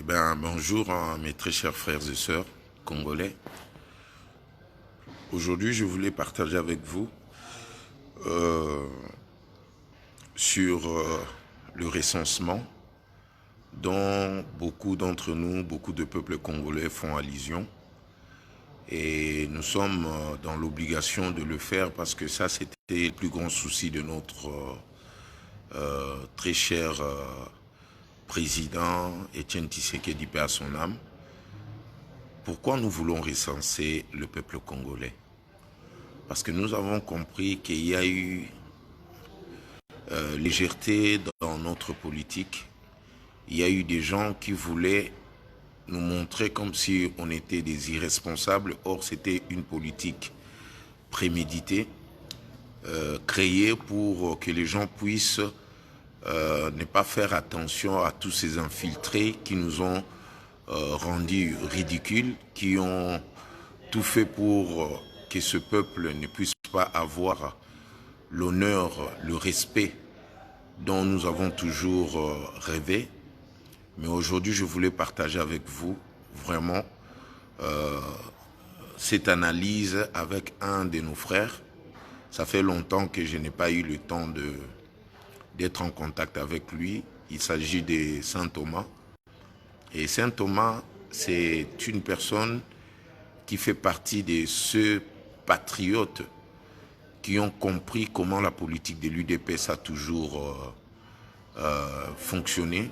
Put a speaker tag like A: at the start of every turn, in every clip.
A: Bonjour à mes très chers frères et sœurs congolais. Aujourd'hui, je voulais partager avec vous euh, sur le recensement dont beaucoup d'entre nous, beaucoup de peuples congolais font allusion. Et nous sommes dans l'obligation de le faire parce que ça, c'était le plus grand souci de notre très cher président Etienne Tshisekedi, paix à son âme. Pourquoi nous voulons recenser le peuple congolais? Parce que nous avons compris qu'il y a eu légèreté dans notre politique. Il y a eu des gens qui voulaient nous montrer comme si on était des irresponsables. Or, c'était une politique préméditée, créée pour que les gens puissent ne pas faire attention à tous ces infiltrés qui nous ont rendus ridicules, qui ont tout fait pour que ce peuple ne puisse pas avoir l'honneur, le respect dont nous avons toujours rêvé. Mais aujourd'hui, je voulais partager avec vous vraiment cette analyse avec un de nos frères. Ça fait longtemps que je n'ai pas eu le temps d'être en contact avec lui. Il s'agit de Saint Thomas. Et Saint Thomas, c'est une personne qui fait partie de ceux patriotes qui ont compris comment la politique de l'UDPS a toujours fonctionné.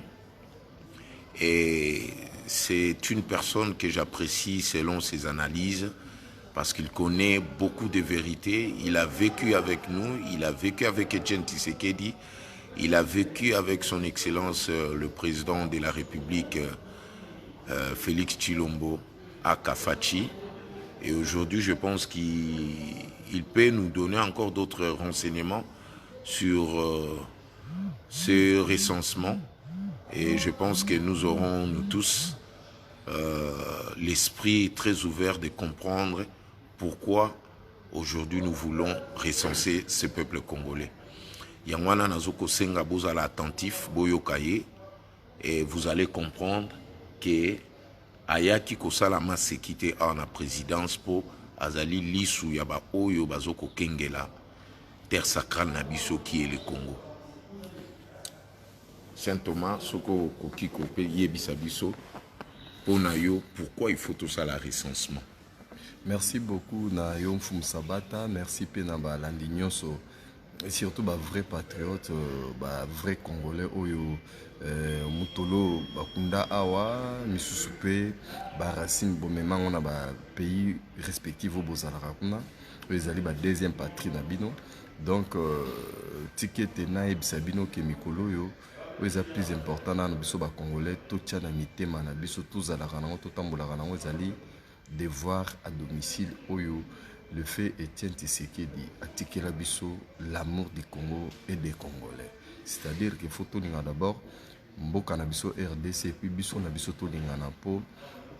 A: Et c'est une personne que j'apprécie selon ses analyses parce qu'il connaît beaucoup de vérités. Il a vécu avec nous, il a vécu avec Etienne Tshisekedi, il a vécu avec son Excellence le président de la République Félix Tshilombo à Kafachi. Et aujourd'hui, je pense qu'il peut nous donner encore d'autres renseignements sur ce recensement. Et je pense que nous aurons, nous tous, l'esprit très ouvert de comprendre pourquoi aujourd'hui nous voulons recenser ce peuple congolais. Yangwana Nazoko Senga Bozala attentif, Boyokaye, et vous allez comprendre que ayaki kosala masekite à la présidence pour azali lisu yaba oyo bazoko kengela terre sacrale na biso qui est le Congo. Saint Thomas soko koki kope yebisa biso pona yo pourquoi il faut tout ça la recensement.
B: Merci beaucoup na Yom Fum Sabata, merci Penaba Landinyoso. Et surtout bah vrai patriote, bah vrai congolais oyo mutolo bakunda awa misusupe ba racine bomema on a ba pays respectifs au bozalaka kuna ezali ba deuxième patrie na bino. Donc ticket na ebisa bino ke mikolo yo oza plus important na biso ba congolais to tia na mitema na biso tozalaka nango totambolaka nango ezali devoir à domicile oyo. Le fait Etienne Tshisekedi a l'abisso l'amour du Congo et des Congolais. C'est-à-dire qu'il faut tout d'abord Mboka Nabiso RDC et puis Bisso Nabiso tout po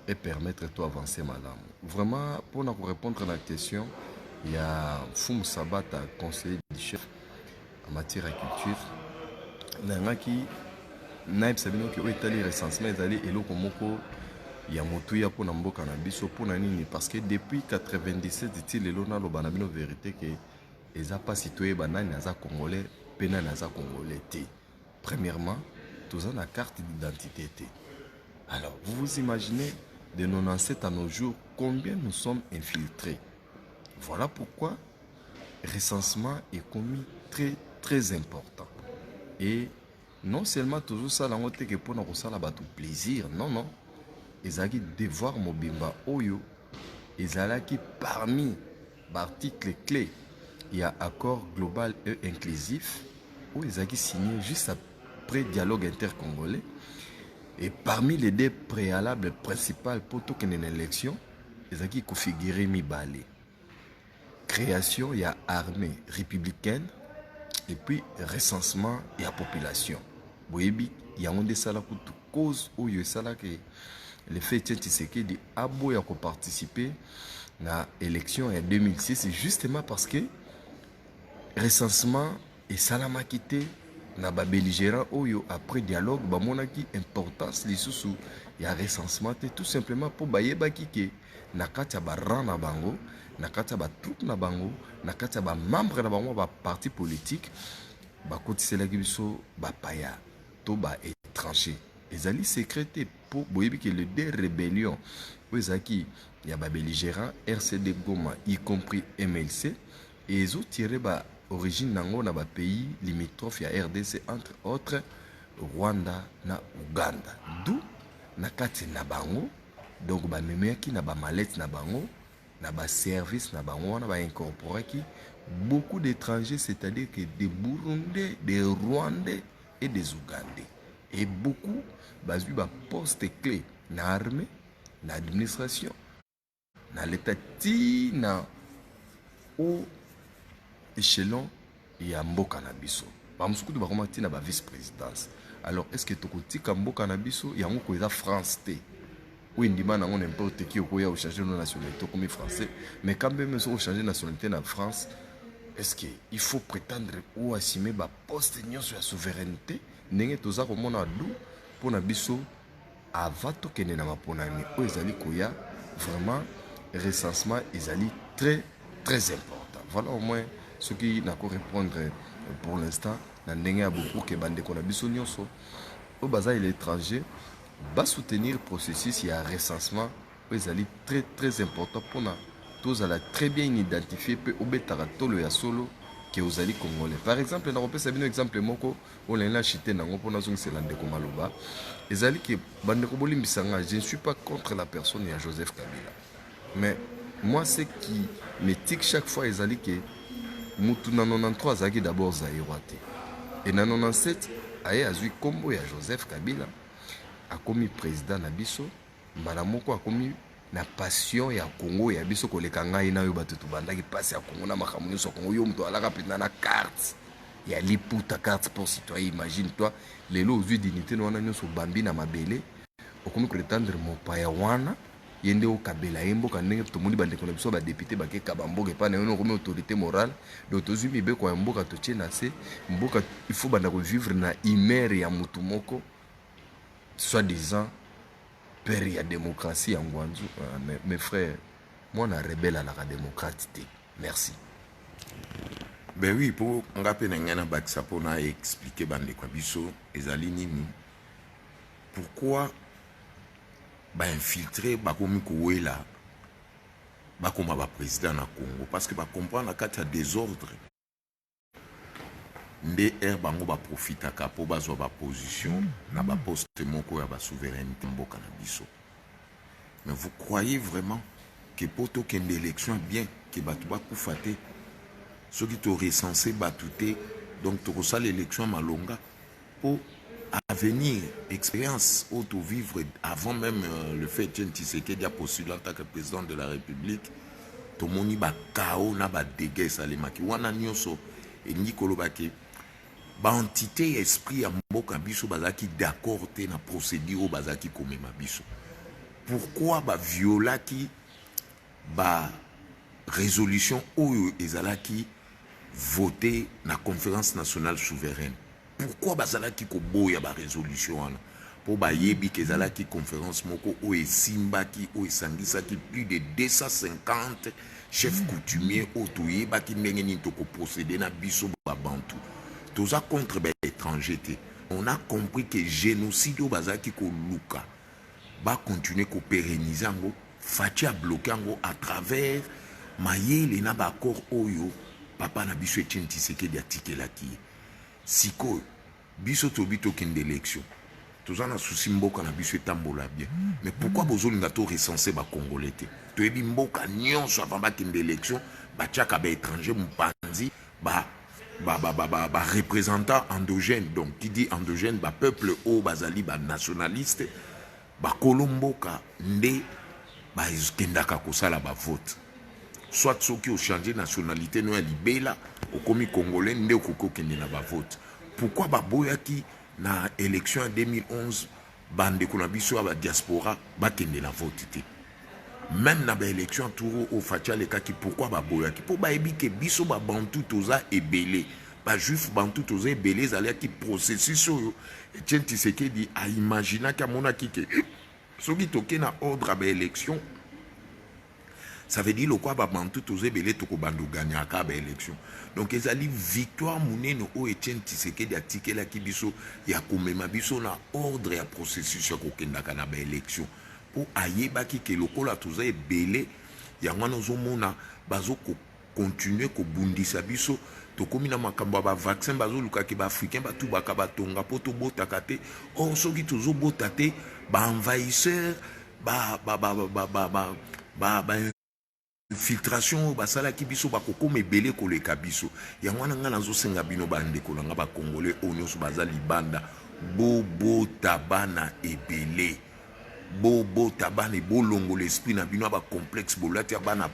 B: et permettre de avancer madame. Vraiment, pour nous répondre à la question, il y a Foum Sabata, conseiller du chef en matière de culture. Nangaki Naib Sabino qui est allé recensement, est allé Elo Komoko. Il y a motuya pour Namboka na biso pour nani parce que depuis 97 il est là lo banabino vérité que les a pas citoyen banani naza congolais pena naza congolais té. Premièrement, tous on a carte d'identité té. Alors, vous vous imaginez de nos ancêtres à nos jours combien nous sommes infiltrés. Voilà pourquoi recensement est commis très important. Et non seulement toujours ça la honte que pour nous ça là tout plaisir, non. Ezaki devoir mobimba oyo ezalaki parmi l'article clé il y a accord global et inclusif où ezaki signé juste après dialogue intercongolais et parmi les deux préalables principales pour toute une élection ezaki configuré mibale création il y a armée républicaine et puis recensement et la population boyebi il y a onde sala pour cause oyo sala que le fait Etienne Tshisekedi a beau participer à l'élection en 2006 justement parce que recensement et salamakité na ba belligérant oyo après dialogue ba monaki importance lisusu ya recensement tout simplement pour bayebaki ke na kati ya ba rang na bango na kati ya ba troupe na bango na kati ya ba membre na bango ba parti politique bakotiselaki biso bapaya to ba étranger ezali secrété pour boyebi ke le deux rébellion oyo ezalaki ya ba belligérant RCD Goma y compris MLC et ezotiré ba origine nango na ba pays limitrophe ya RDC entre autres Rwanda na Uganda, d'où na kati na bango donc ba memeki na ba mallette na bango na ba service na bango na ba incorporaki beaucoup d'étrangers, c'est-à-dire que des Burundais, des Rwandais et des Ougandais, et beaucoup bazui ba poste clé na armée na administration na l'état ti na au échelon ya mboka na biso bamusukutu bakoma tina ba vice-présidence. Alors est-ce que tokotika mboka na biso yango ko eza France te oui ndima nango n'importe qui okoya changer nos nationalités comme français, mais quand même so changer nationalité na France, est-ce que il faut prétendre ou assumer ba poste nyonso ya souveraineté ndenge toza komona du pour na biso avant tokende na maponami o ezali koya vraiment recensement ezali très très important. Voilà au moins ce qui n'a qu'à répondre pour l'instant. Dans le beaucoup que bande qu'on a besoin au bazar et l'étranger va soutenir le processus. Il y a un recensement ils allaient très très important pour nous tous à la très bien identifier peu au betarato le solo que vous allez congolais. Par exemple, dans le pays, exemple moko on l'a acheté dans le pays c'est l'ande comme Maloba. Les alliés que bande koboli misanga, je ne suis pas contre la personne de Joseph Kabila, mais moi ce qui me tique chaque fois les alliés que Moutou na 93 azaki d'abord Zaïroate. Et na 97 aye azui kombo ya Joseph Kabila akomi président na biso mbala moko akomi na passion ya Congo ya biso koleka ngai na yo batutu bandaki pasi ya Congo na makambo nyonso Congo yo mto alaka pena na carte ya liputa carte pour citoyen. Imagine toi lelo ozui dignité no wana nyonso bambi na mabele okomi koletendre mopaya wana yende au Kabila yemboka ndenge tomoni bande kona biso ba député bakeka bamboka pa na yo comme autorité morale donc tozumi be ko mboka totie na se mboka il faut banda ko vivre na imere ya mutu moko soit disant père ya démocratie en Gwanzu. Mes frères, moi na rebelle à la démocratie. Merci.
A: Ben oui, pour ngape na ngana bakisa pona expliquer bande kwa biso ezali nini pourquoi ba infiltrer ba komi kouela ba koma ba président na Congo parce que ba comprendre kati ya désordre nde bango ba profitaka po bazwa ba position na ba poste moko ya ba souveraineté mboka na biso. Mais vous croyez vraiment que poto kende élection bien que batu ba kufate ceux qui to recensé batute donc to ça l'élection malonga pour avenir, expérience, auto-vivre avant même le fait que Tshisekedi a postulé en tant que président de la République, tout le monde a chaos, n'a pas dégâts, ça les maki. Wana nyonso et Nikolo Bake, ba entité esprit à mboka biso bazaki d'accord te na procédure bazaki comme ma biso. Pourquoi ba viola qui ba résolution oyo ezalaki voté na conférence nationale souveraine? Pourquoi bazalaki ko boya ba résolution wana pour ba yebi ke zalaki conférence moko o esimbaki o esangisaki plus de 250 chefs coutumiers o toyeba ki ndenge nini to ko procéder na biso ba bantu toza contre ba étranger te. On a compris que génocide o bazalaki ko luka ba continuer ko pérenniser ngo fati a bloquer ngo à travers mayele na ba accord oyo papa na biso Etienne Tshisekedi atikelaki. Siko biso tobi tokende élection tozana souci mboka na biso etambola bien mais pourquoi bozolinga to recenser ba congolais te toyebi mboka nyonso avant bakende élection batiaka ba étranger mpanzi ba représentant endogène. Donc qui dit endogène ba peuple o bazali ba nationaliste ba kolomboka nde ba kendaka kosala ba vote soit ceux qui ont changé nationalité no ya libela okomi congolais nde okoko kende na ba vote. Pourquoi baboyaki na élection en 2011 bande kuna biso ba diaspora bakende na vote te même na ba élection en tour au fatia le kaki pourquoi baboyaki pour ba ebike biso ba bantu toza ebele bajuif bantu toza ebele ezalaki processus oyo Etienne Tshisekedi aimaginaki amonaki ke soki toke na ordre ya baélection ça veut dire lokwa babantu toza ebele tokobanda oganyaka baélection donc ezali victoire monene oyo Etienne Tshisekedi atikelaki biso ya komema biso na ordre ya processus ya kokendaka na baélection mpo ayebaki ke lokola toza ebele yango wana ozomona bazokontinue kobundisa biso tokomi na makambo ya bavaccin bazolukaki baafricain batubaka batonga mpo tobotaka te or soki tozobota te baenvahisseur infiltration basalaki biso bakokoma ebele koleka biso yango wana ngai nazosenga bino bandeko na nga bakongole oyo nyonso baza libanda bobota bana ebele bobota bana ebolongola esprit na bino ya bacomplexe bolati ya bana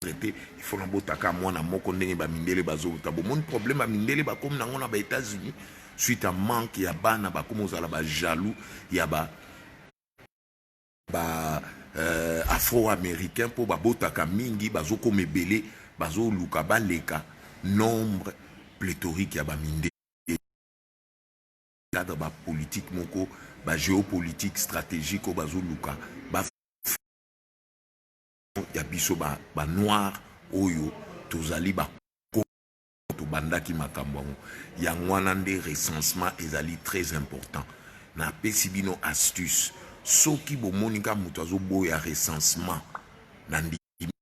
A: traité il faut nabotaka mwana moko ndenge bamindele bazobota bomoni problème bamindele bakomi nango na baétats-unis suite à manque ya bana bakomi ozala bajaloux ya afro-américain mpo babotaka mingi bazokoma ebele bazoluka baleka nombre pléthorique ya bamindele cadre bapolitique moko bagéopolitique stratégique oyo bazoluka ya biso banoir oyo tozali tobandaki makambo yango yango wana nde recensement ezali très important napesi bino astuce soki bomonika moto azoboya recensement na ndimi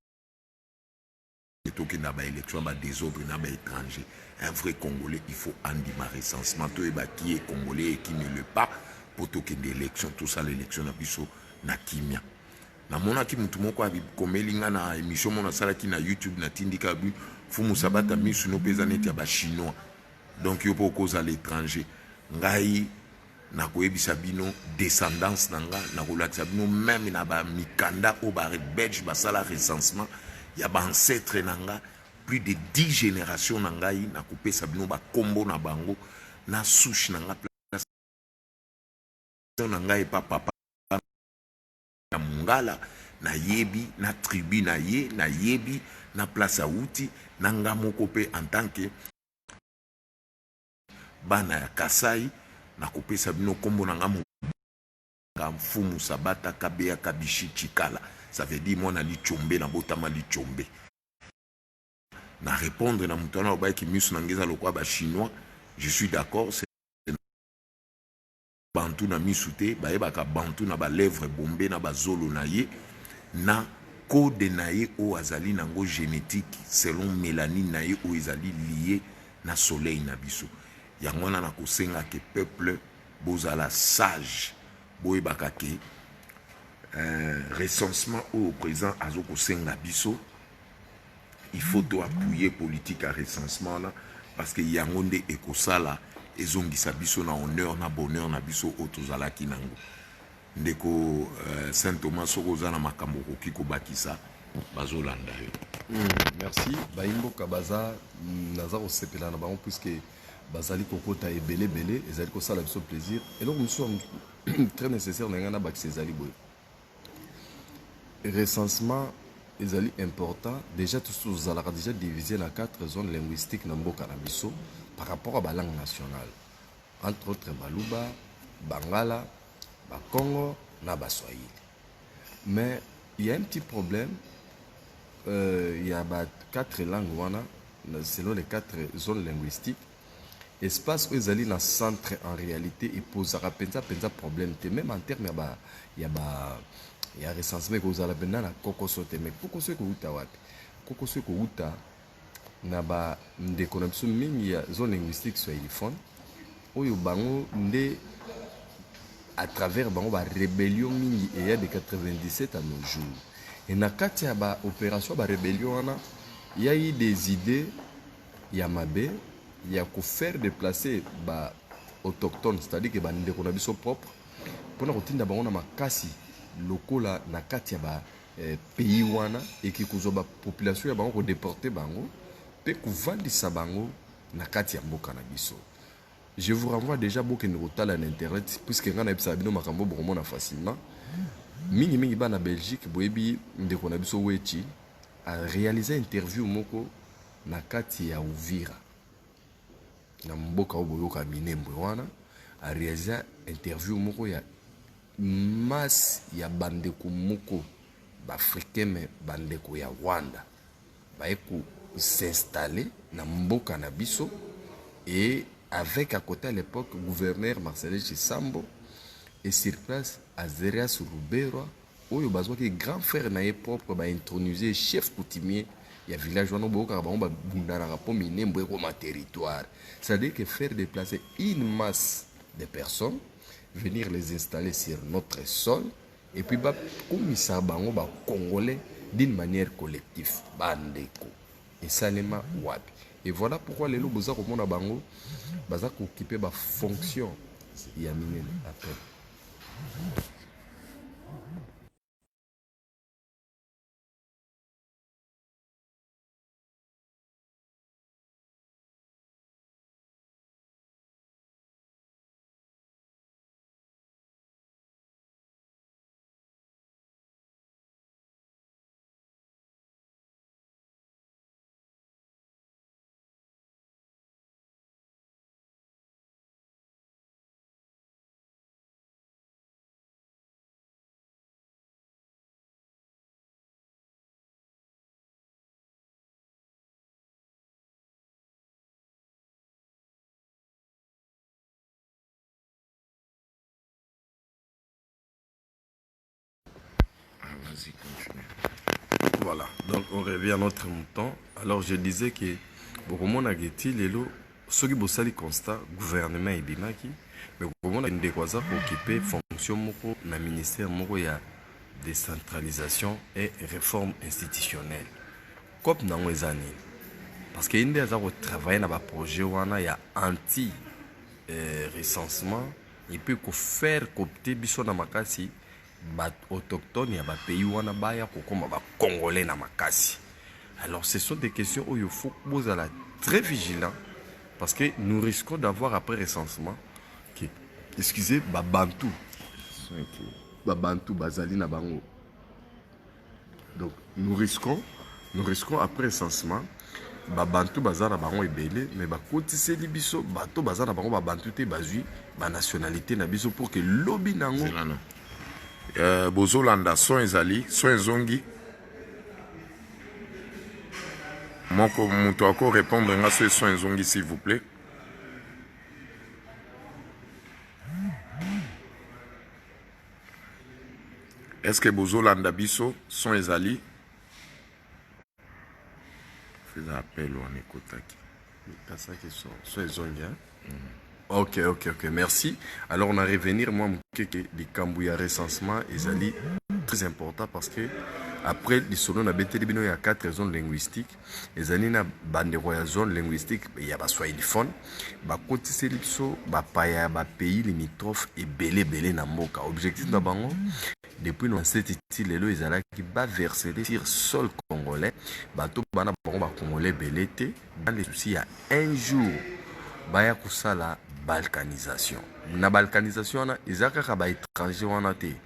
A: tokenda baélection badésordre na baétranger un vrai congolais il faut andima recensement toyebaki ye congolais qui ne le pas po tokende élection tosala élection na biso na kimia namonaki mutu moko abikomeli nga na émission mona asalaki na YouTube natindika bi fumu sabata misu no peza neti ya bachinois donc yo po okozala l'étranger ngai nakoyebisa bino descendance na nga nakolakisa bino même na bamikanda oyo babelge basala recensement ya baancetre na nga plus de 10 générations na ngai nakopesa bino bakombo na bango na souche na nga place na ngai pa papa na mongala na yebi na tribu na ye na yebi na place auti na nga moko pe en tant que bana ya Kasai nakopesa bino kombo na nga mfumu sabata kabeya kabishi chikala ça veut dire moi na lichombe na botama lichombe na répondre na mutana obayaki misu na ngeza lokwa ba chinois je suis d'accord c'est bantu na misute bayebaka bantu na ba lèvres bombé na bazolo na ye na code na ye o azali nango génétique selon mélanine na ye o ezali lié na soleil na biso yango wana nakosenga ke peuple bozala sage boyebaka ke recensement au présent azokosenga biso il faut to appuyer politique à recensement là parce que yango nde ekosala ezongisa biso na honneur na bonheur na biso otozalaki nango ndeko Saint Thomas soko za na makambo koki kobakisa bazolanda yo
B: merci baimboka baza naza kosepela na bango puisque bazali kokota ebele bele ezali kosala biso plaisir et donc nous sommes très nécessaire na ngana bakisa ezali boye recensement ezali important déjà tous ozalaka déjà divisé na 4 zones linguistiques na mboka na biso par rapport à la langue nationale entre autres baluba bangala bakongo na baswahili mais il y a un petit problème il y a 4 langues wana selon les 4 zones linguistiques espace où ezali na centre en réalité et posera penza problème te même en terme ya recensement que ozala benda na kokoso te mais kokoso ko uta wapi kokoso ko uta na ba ndeko na biso mingi ya zone linguistique swahilophone oyo bango nde à travers bango ba rébellion mingi et ya de 97 à nos jours et na kati ya ba opération ba rébellion wana il y a eu des idées ya mabe ya ko faire déplacer ba autochtones c'est-à-dire que ba ndeko na biso propre pona kotinda bango na makasi lokola na kati ya ba pays wana et ki kuzoba population ya bango ko déporter bango pe kovandisa bango na kati ya mboka na biso. Je vous renvoie déjà beaucoup de rotala na internet puisque ngana ebisa bino makambo bokomona facilement mingi ba na Belgique boyebi ndeko na biso wechi a réalisé interview moko na kati ya Uvira na mboka oboyoka Minembwe wana a réalisé interview moko ya masse ya bandeko moko bafricain mais bandeko ya Rwanda baye ko s'installer na mboka na biso et avec à côté à l'époque gouverneur Marcel Chisambo et sur place Azerias Ruberwa oyo bazwaki grand frère na ye propre ba introniser chef coutumier ya village wana boka ba bomba bundana po Minembwe ko ma territoire. C'est-à-dire que faire déplacer une masse de personnes, venir les installer sur notre sol et puis ba komisa bango ba congolais d'une manière collective bandeko et salema wapi. Et voilà pourquoi les lobos za komona bango baza ko occuper ba fonction ya minene après.
A: Vas-y, continue.
B: Voilà, donc on revient à notre mouton. Alors je disais que beaucoup de gens lelo ceux qui bossent les constats gouvernement et bimaki mais beaucoup de gens décoisa pour occuper fonction moko na ministère moko ya décentralisation et réforme institutionnelle. Comme dans les années parce que inde za travailler na ba projet wana ya anti recensement et puis ko faire copter biso na makasi bat autochtones ya ba pays wana baya kokoma ba congolais na makasi. Alors ce sont des questions où il faut poser la très vigilant parce que nous risquons d'avoir après recensement que excusez ba bantu bazali na bango. Donc nous risquons après recensement ba bantu bazana bango ebele mais ba kotiseli biso bato bazana bango ba bantu te bazui ba nationalité na biso pour que lobby nango
A: bozolanda son ezali son ezongi moko muto ako répondre nga so son ezongi s'il vous plaît. Est-ce que bozolanda biso son ezali fais appel on écoutaki
B: ça que son ezongi Ok, merci. Alors on a revenir moi que les Kambouya recensement ezali très important parce que après les solos na beteli bino ya 4 zones linguistiques ezali na bandeko ya zone linguistique ya ba swahiliphone ba kotiseli biso ba paya ba pays limitrophes et belé na mboka. Objectif na bango depuis nos cette lelo ezalaki ba verser sur sol congolais bato bana bango ba congolais belete dans les soucis il y a un jour baya kusala balkanisation. La balkanisation, ils ont des étrangers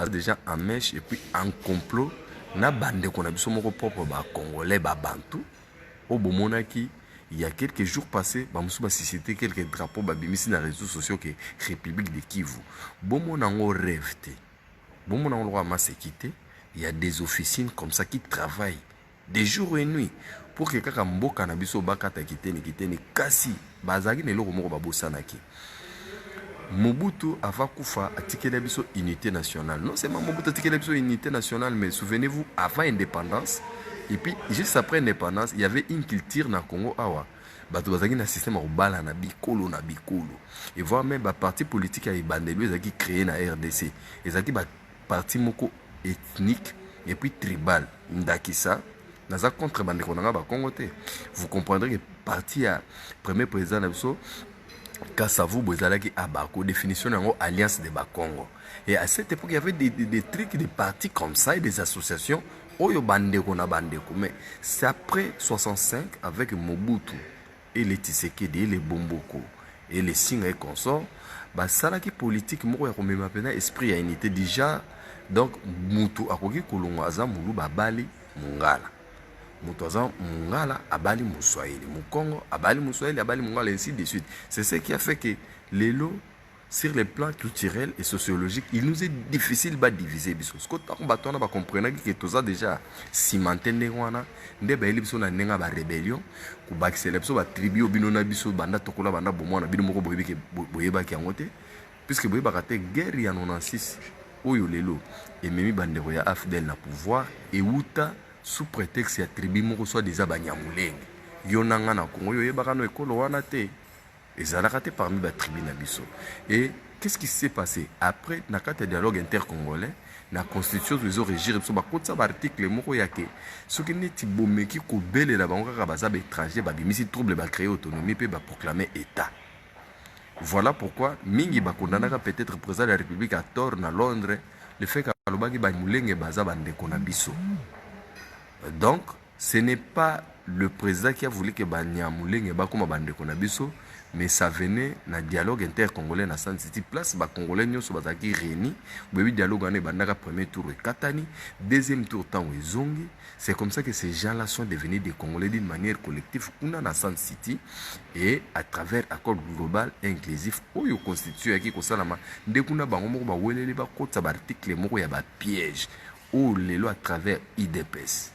B: déjà en mèche et puis en complot. Na bande qu'on a vu son propre congolais, bantou. Au Bomonaki, il y a quelques jours passés, Bamoussouba cité quelques drapeaux babimisi dans les réseaux sociaux que République de Kivu. Bomonango rêve. Bomonango droit à sécurité. Il y a des officines comme ça qui travaillent des jours et nuits pour que kaka mboka na biso bakata kiteni kasi bazaki ne loko moko babosanaki. Mobutu ava kufa atikela biso unité nationale. Non seulement Mobutu atikela biso unité nationale mais souvenez-vous avant indépendance et puis juste après indépendance il y avait une culture na Congo awa bato bazaki na système au bala na bikolo et voir même ba parti politique ya ibandelo ezaki créé na RDC ezaki ba parti moko ethnique et puis tribal ndakisa naza contre bandeko nanga ba Congo te. Vous comprendrez que parti à premier président Nabso Kassavou Bozalaki Abako définition en alliance de Bakongo. Et à cette époque il y avait des trucs des partis comme ça et des associations oyo bandeko na bandeko mais c'est après 65 avec Mobutu et les Tshisekedi et les Bomboko et les Singa et consorts ba salaki politique moko ya komema pena esprit ya unité déjà donc mutu akoki kolonga aza mulu babali mungala. Mutoza Mungala, Abali Moussoaïli, Mukongo, Abali Moussoaïli, Abali Mungala, ainsi de suite. C'est ce qui a fait que les lots, sur les plans culturels et sociologiques, il nous est difficile de diviser. Parce que quand on comprend que tout ça déjà cimenté, nde baeli biso na nenga ba rébellion ku bakisela biso ba tribu bino na biso banda tokola banda bomwana bino moko boyebike boyebaki yango te puisque boyebaka te guerre ya 96 oyo lelo ememi bandeko ya AFDL na pouvoir et uta sous prétexte ya tribu moko soit déjà banyamulenge yo nanga na Congo yo yebaka no ekolo wana te ezalaka te parmi ba tribu na biso. Et qu'est-ce qui s'est passé après na kati dialogue intercongolais na constitution de régir biso bakotisa ba article moko yake soki neti bomeki kobelela bango kaka baza ba étranger babimisi trouble ba créer autonomie pe ba proclamer état. Voilà pourquoi mingi bakondana peut-être président de la République à tort na Londres le fait que balobaki ba mulenge baza bandeko na biso. Donc ce n'est pas le président qui a voulu que Banyamulenge bakoma bandeko na biso, mais ça venait na dialogue intercongolais na San City place ba congolais nyonso bazaki réunis bobi dialogue ane bandaka premier tour et Katani, deuxième tour temps ezongi. C'est comme ça que ces gens-là sont devenus des Congolais d'une manière collective kuna na San City et à travers accord global inclusif oyo constitution yaki kosalama ndekuna bango moko ba welele ba kotsa ba article moko ya ba piège ou lelo à travers IDPS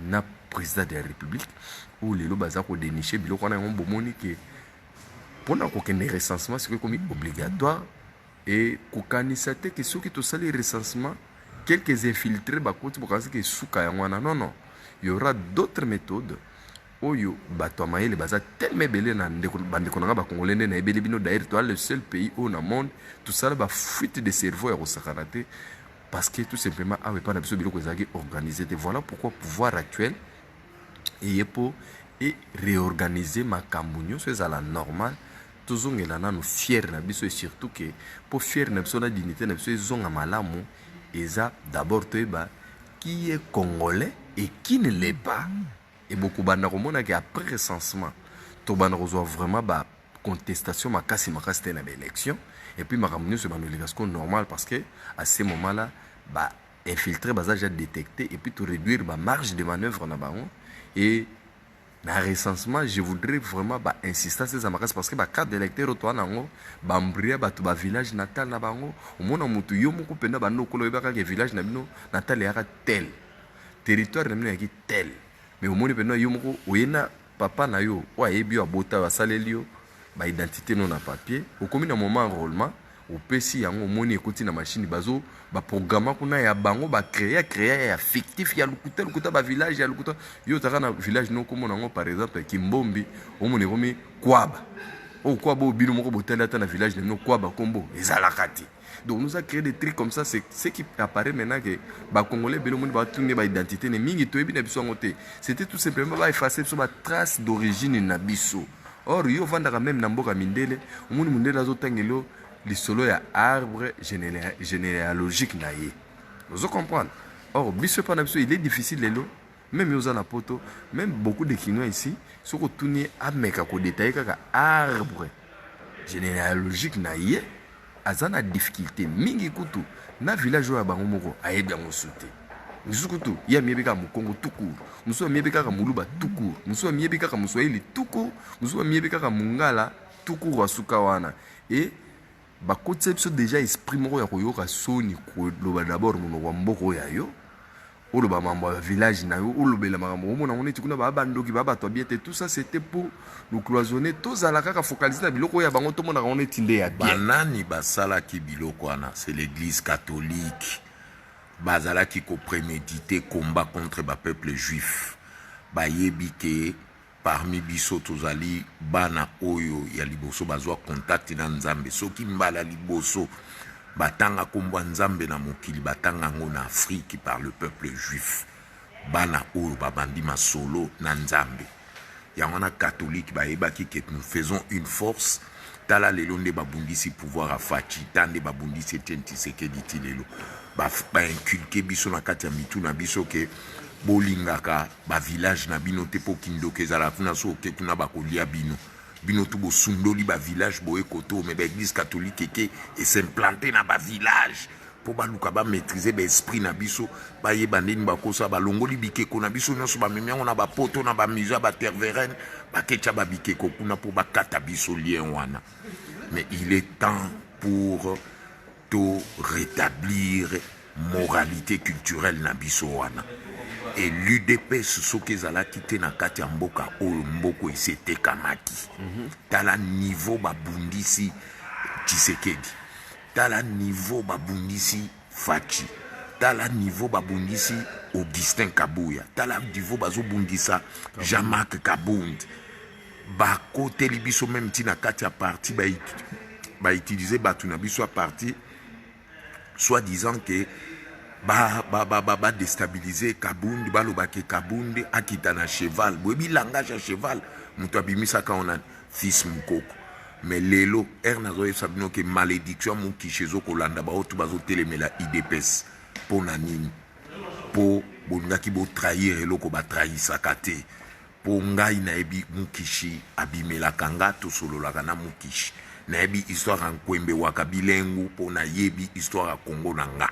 B: na président de la République ou lelo baza ko dénicher biloko na ngombo moni que pendant qu'aucun recensement c'est comme obligatoire et kokanisa te que ceux qui to sali recensement quelques infiltrés bakoti bokazi que suka yangwana non il y aura d'autres méthodes oyo bato mayele baza tellement belé na ndeko bandeko na ba congolais na ebele bino d'ailleurs toi le seul pays au monde tout ça ba fuite de cerveau ya kosakarate parce que tout simplement avait pas d'absolu biloko ezaki organisé. Voilà pourquoi pouvoir actuel et pour réorganiser ma cambonio c'est à la normale toujours ngelana nous fier na biso et surtout que pour fier na biso na dignité na biso zonga malamu eza d'abord teba qui est congolais et qui ne l'est pas. Et beaucoup banda komona que après recensement to banda reçoit vraiment ba contestation makasi na élection et puis ma cambonio c'est une obligation normale parce que à ce moment-là bah infiltrer baza déjà détecté et puis tout réduire ma marge de manœuvre na bango. Et dans le recensement, je voudrais vraiment insister sur ça parce que la carte d'électeur au toit nango, bambria batu ba village natal na bango, au mona mutu yo moko penda bando kolo yebaka ke village na bino natal yaka tel, territoire na bino yaki tel. Mais au mona penda yo moko oyena papa na yo, wa yebi wa bota wa salelio, ba identité non na papier, au komi na moment enrôlement, au PC yango moni ekoti na machine bazo ba programme kuna ya bango ba créer ya fictif ya lukuta ba village ya lukuta yo taka na village no komo nango par exemple Kimbombi o moni komi Kwaba o Kwaba bino moko botela ta na village no Kwaba kombo ezalakati. Donc nous a créé des trucs comme ça, c'est ce qui apparaît maintenant que ba congolais bino moni ba tourner ba identité ne mingi to ebi na biso ngote. C'était tout simplement ba effacer sur ba trace d'origine na biso. Or yo vandaka même na mboka mindele o moni mundele azotangelo les solos ya arbre généalogique naïe. Vous comprenez? Or, il est difficile les lots, même aux anapoto, même beaucoup de Kinois ici, ce qu'on tourne à meka ko détailler kaka arbre généalogique naïe, azana difficulté mingi kutu na village wa bango moko ayebya mosuté. Nzukutu ya miebeka mu Congo tout court. Muso miebeka ka muluba tout court. Muso miebeka ka muswahili tout court. Muso miebeka ka mungala tout court wa sukawana. Et ba conception déjà esprit moko ya koyoka soni ko loba d'abord mono wa mboko ya yo o loba mambo ya village na yo o lobela makambo o mona oneti kuna ba bandoki ba bato biete tout ça c'était pour nous cloisonner tous à la kaka focaliser na biloko ya bango to mona oneti nde ya bien
A: banani basala ki biloko wana c'est l'église catholique bazala ki ko préméditer combat contre ba peuple juif ba yebike parmi biso tozali bana oyo ya liboso bazwa contact na nzambe soki mbala liboso batanga komba nzambe na mokili batanga ngo na Afrique par le peuple juif bana oyo babandi masolo na nzambe yango na catholique bayebaki que nous faisons une force tala lelo nde babundisi pouvoir a Fachi tande babundisi Tshisekedi ti lelo ba inculquer biso na kati ya mitu na biso ke bolingaka ba village na bino te po kindoke ezala kuna so ke kuna bakolia bino bino to bosundoli ba village boye koto mais ba église catholique ke et s'implanter na ba village pour baluka ba maîtriser ba esprit na biso ba yeba ndeni ba kosa ba longoli bikeko na biso nyonso ba memi on a ba poto na ba musée ba terveren ba ketcha ba bikeko kuna pour ba kata biso lien wana. Mais il est temps pour tout rétablir moralité culturelle na biso wana. Et l'UDPS soki ezalaki te na kati ya mboka oyo mboko esetekamaki. Tala niveau babundisi Tshisekedi, tala niveau babundisi Fachi, tala niveau babundisi Augustin Kabuya, tala niveau bazobundisa Jean-Marc Kabound. Bakoteli biso même tina kati ya parti ba utiliser batu na biso a parti soit disant que ba déstabiliser Kabound, ba lobake Kabound akita na cheval. Boyebi langage à cheval, mutu abimisa ka on a fils mukoko. Mais lelo ernazo sabino que malédiction mon kishezo kolanda ba otu bazo telemela IDPS pona nini po bonga ki bo trahir eloko ba trahisa kate po ngai na ebi mukishi abimela kanga to solo la kana mukishi na ebi histoire en kwembe waka bilengu po na yebi histoire a Congo nanga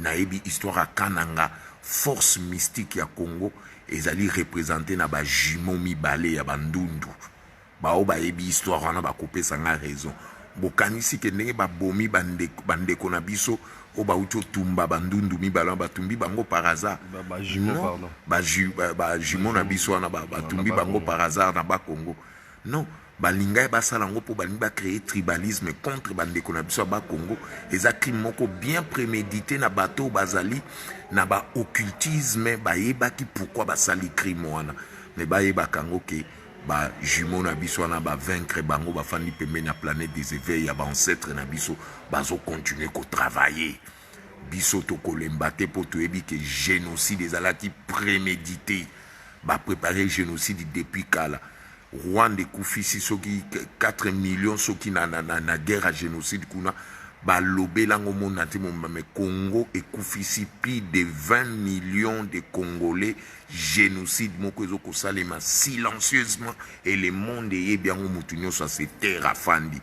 A: na ebi histoire a kananga force mystique ya Congo ezali représenter na ba jumeau mibale ya bandundu bao ba yebi histoire wana ba couper sanga raison bokanisi ke ndenge ba bomi bandeko na biso o ba uto tumba bandundu mibala ba tumbi bango par hasard
B: ba jumeau pardon
A: ba jumeau na biso wana ba tumbi bango par hasard na ba Congo non balinga ba sala ngo po balinga créer tribalisme contre bandeko na biso ba Congo eza crime moko bien prémédité na bateau bazali na ba occultisme ba yeba ki pourquoi ba sali crime wana mais ba yeba kango ke ba jumeau na biso wana ba vaincre bango ba fandi pembe na planète des éveils ya ba ancêtre na biso bazo continuer ko travailler biso to kolembate po to yebi ke génocide ezalaki prémédité ba préparer génocide depuis kala Rwanda ekufisi soki 4 millions soki na guerre à génocide kuna ba lobelango mona te mais Congo ekufisi plus de 20 millions de Congolais génocide moko ezoko salema silencieusement et le monde est bien au mutunyo ça se terre afandi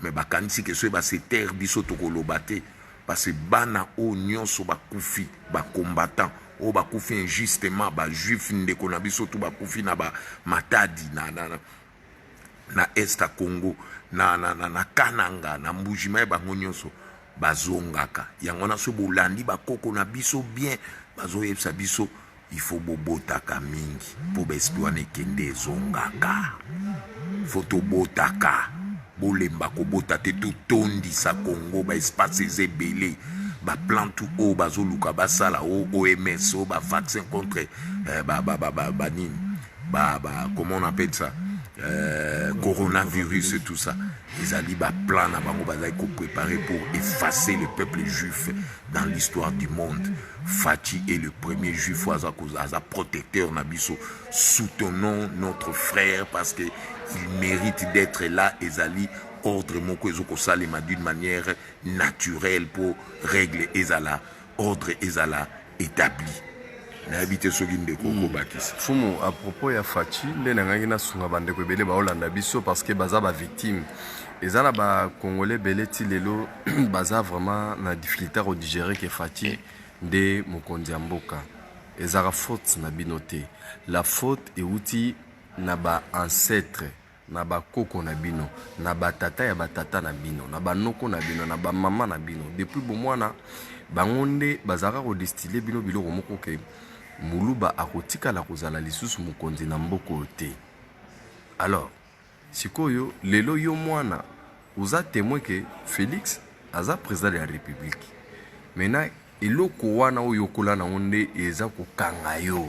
A: mais bakanisi ke so ba se terre biso to kolobate parce que bana o nyonso ba kufi ba combattant o ba kufi injustement ba juif ndeko na biso to ba kufi na ba matadi na Est Congo na Kananga na Mbujima bango nyonso bazongaka yango na so bolandi bakoko na biso bien bazoyebisa biso il faut bobotaka mingi po besprit wana ekende ezongaka foto botaka bolemba kobota te totondisa Congo ba espace ezebele ba plan tout o bazoluka basala o OMS o ba vaccin contre comment on appelle ça coronavirus et tout ça. Les alibas plan à bango bazai ko préparer pour effacer le peuple juif dans l'histoire du monde. Fachi est le premier juif aza protecteur nabiso. Soutenons notre frère parce que il mérite d'être là. Ezali ordre moko ezoko salema d'une manière naturelle pour règle ezala ordre ezala établi. N'habite soginde koko bakisi.
B: Fumu à propos ya Fachi nde nangaki na sunga bandeko ebele ba Holanda biso parce que baza ba victime. Ezala ba Congolais belé ti lelo baza vraiment na difficulté à digérer que Fachi nde mokonzi ya mboka. Ezara faute na binote. La faute euti na ba ancêtre na ba koko na bino, na ba tata ya ba tata na bino, na ba noko na bino, na ba mama na bino. Depuis bon mwana bangonde bazara redistiller bino biloko moko ke muluba akotika la kozala lisusu mokonzi na mboko te. Alors sikoyo lelo yo mwana uza témoin que Félix aza président de la République. Maintenant eloko wana oyo kola na onde eza ko kanga yo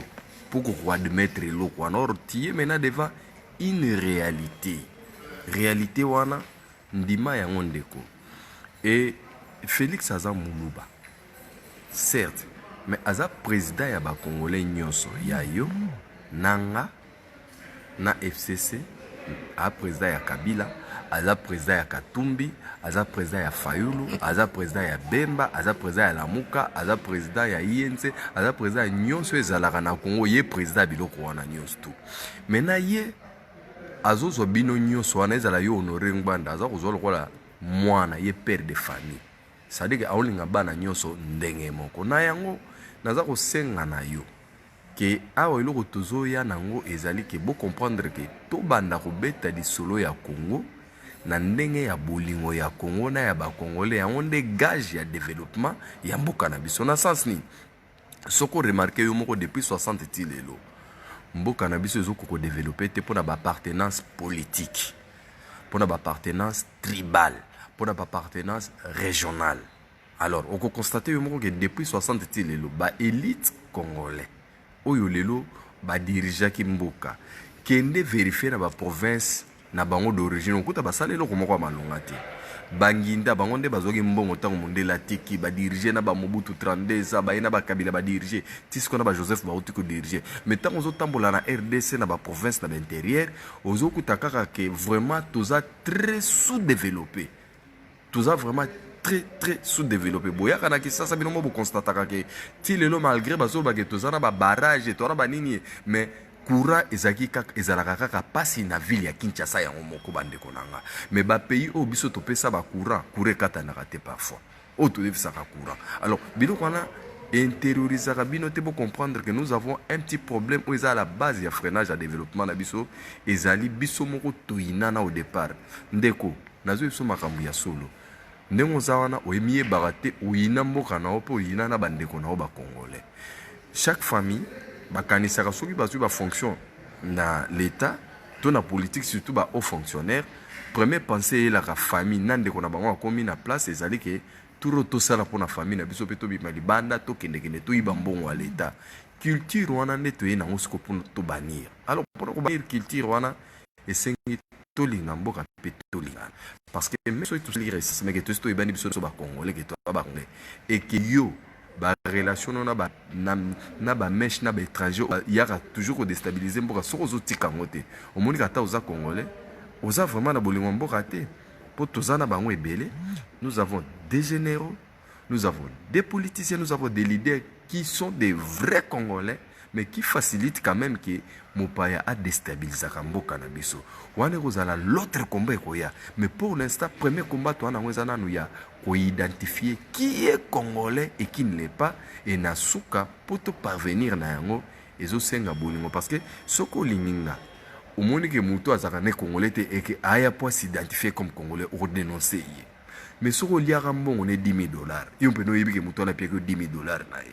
B: pour ko admettre eloko wana ortie maintenant devant une réalité wana ndima ya ngondeko et Félix aza muluba certes mais aza président ya ba Congolais nyonso ya yo nanga na FCC a président ya Kabila aza président ya Katumbi aza président ya Fayulu aza président ya Bemba aza président ya Lamuka aza président ya INC aza président ya nyonso ezalaka na Congo ye président biloko wana nyonso tout maintenant ye azozwa bino nyonso wana ezala yo honoré ngbanda aza kozwa lokola mwana ye père de famille c'est-à-dire que aolinga bana nyonso ndenge moko na yango naza kosenga na yo ke awa eloko tozoya nango ezali ke bo comprendre ke tobanda kobeta lisolo ya Congo na ndenge ya bolingo ya Congo na ya bakongole yango nde gage ya développement ya mboka na biso na sens ni soko remarqué yo moko depuis 60 ti lelo mboka na biso ezoko développer te pona ba appartenance politique pona ba appartenance tribale pona ba appartenance régionale. Alors on peut constater yo moko que depuis 60 ti lelo ba élite congolais oyo lelo ba dirigeant ki mboka kende vérifier na ba province na bango d'origine okuta basala eloko moko malonga te banginda bango nde bazoki mbongo tango mondela tiki ba diriger na ba Mobutu 32 za ba ina ba Kabila ba diriger tisiko na ba Joseph Bauti ko diriger mais tango zo tambola na RDC na ba province na l'intérieur ozo kutakaka que vraiment toza très sous-développé toza vraiment très sous-développé boya kana ki sasa bino mo bo constataka que ti lelo malgré bazo ba que toza na ba barrage to na ba nini mais courant ezaki kaka ezalaka kaka pasi na ville ya Kinshasa ya moko bande konanga mais ba pays o biso to pesa ba courant kata na raté parfois o to devisa ka courant. Alors bino kona intériorisera bino te pour comprendre que nous avons un petit problème où est à la base ya freinage à développement na biso ezali biso moko toinana au départ ndeko nazo biso makambu ya solo ndenge ozawana oyemie barate oyina mboka na opo oyina na bandeko na ba congolais chaque famille bakanisaka soki bazwi ba fonction na l'état to na politique surtout ba haut fonctionnaire premier pensée la famille nandeko na bango akomi na place ezali ke turo to sala pona famille na biso pe to bima libanda to kende to iba mbongo à l'état culture wana nde to yena ngosiko pour to bannir. Alors pour ko bannir culture wana esengi to linga mboka pe to linga parce que même so to lire c'est mais que to ibani biso so ba congolais que to ba congolais et que yo ba relation na ba mesh na ba étranger yaka toujours déstabiliser mboka soko zo tika ngote omoni kata oza congolais oza vraiment na bolingo mboka te pour toza na bango ebele. Nous avons des généraux, nous avons des politiciens, nous avons des leaders qui sont des vrais congolais mais qui facilitent quand même que mopaya a déstabiliser mboka na biso wana kozala l'autre combat koya mais pour l'instant premier combat to na ngweza nous ya ko identifier qui est congolais et qui ne l'est pas et na suka pour te parvenir na yango ezo senga bolingo parce que soko linginga omoni ke muto azaka ne congolais te et que aya pour s'identifier comme congolais ou dénoncer mais soko liaka mbongo ne $10,000 yo mpe no yebi ke muto ala pie que $10,000 na ye